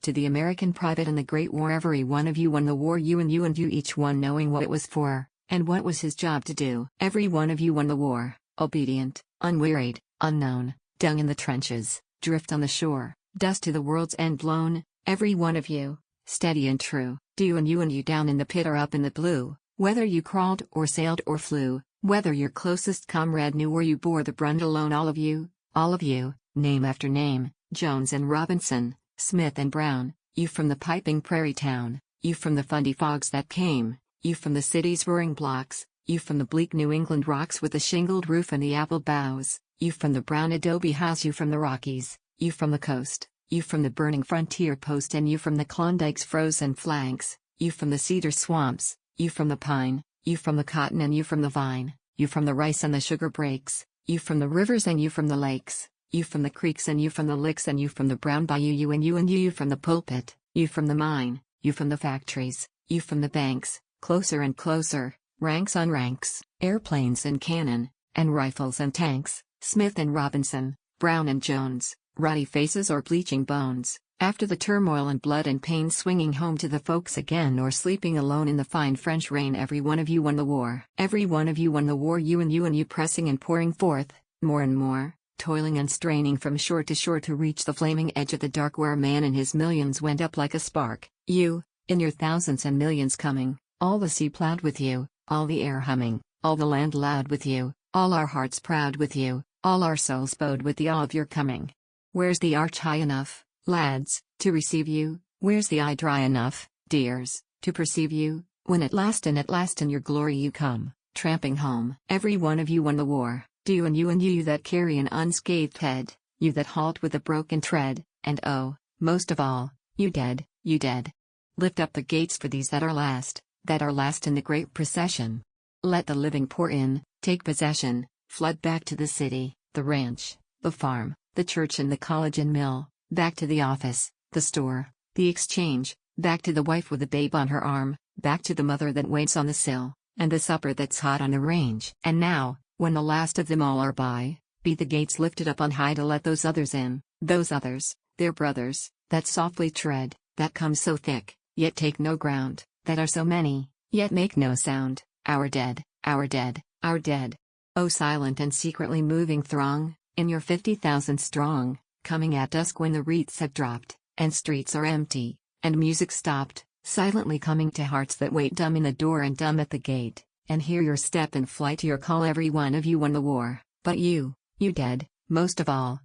to the American private in the Great War. Every one of you won the war, you and you each one knowing what it was for, and what was his job to do. Every one of you won the war, obedient, unwearied, unknown, dung in the trenches, drift on the shore, dust to the world's end blown. Every one of you, steady and true. Do you and you down in the pit or up in the blue, whether you crawled or sailed or flew, whether your closest comrade knew or you bore the brunt alone. All of you, name after name, Jones and Robinson, Smith and Brown, you from the piping prairie town, you from the fundy fogs that came, you from the city's roaring blocks, you from the bleak New England rocks with the shingled roof and the apple boughs, you from the brown adobe house, you from the Rockies, you from the coast, you from the burning frontier post, and you from the Klondike's frozen flanks, you from the cedar swamps, you from the pine, you from the cotton and you from the vine, you from the rice and the sugar breaks, you from the rivers and you from the lakes, you from the creeks and you from the licks, and you from the brown bayou, you and you from the pulpit, you from the mine, you from the factories, you from the banks, closer and closer, ranks on ranks, airplanes and cannon, and rifles and tanks, Smith and Robinson, Brown and Jones, ruddy faces or bleaching bones, after the turmoil and blood and pain, swinging home to the folks again or sleeping alone in the fine French rain. Every one of you won the war. Every one of you won the war, you and you pressing and pouring forth, more and more, toiling and straining from shore to reach the flaming edge of the dark where man and his millions went up like a spark. You, in your thousands and millions coming, all the sea plowed with you, all the air humming, all the land loud with you, all our hearts proud with you, all our souls bowed with the awe of your coming. Where's the arch high enough, lads, to receive you? Where's the eye dry enough, dears, to perceive you, when at last in your glory you come, tramping home? Every one of you won the war. Do you and you that carry an unscathed head, you that halt with a broken tread, and oh, most of all, you dead. Lift up the gates for these that are last in the great procession. Let the living pour in, take possession, flood back to the city, the ranch, the farm, the church and the college and mill, back to the office, the store, the exchange, back to the wife with a babe on her arm, back to the mother that waits on the sill, and the supper that's hot on the range. And now, when the last of them all are by, be the gates lifted up on high to let those others in, those others, their brothers, that softly tread, that come so thick, yet take no ground, that are so many, yet make no sound, our dead. O silent and secretly moving throng, in your 50,000 strong, coming at dusk when the wreaths have dropped, and streets are empty, and music stopped, silently coming to hearts that wait dumb in the door and dumb at the gate, and hear your step in flight to your call. Every one of you won the war, but you dead, most of all,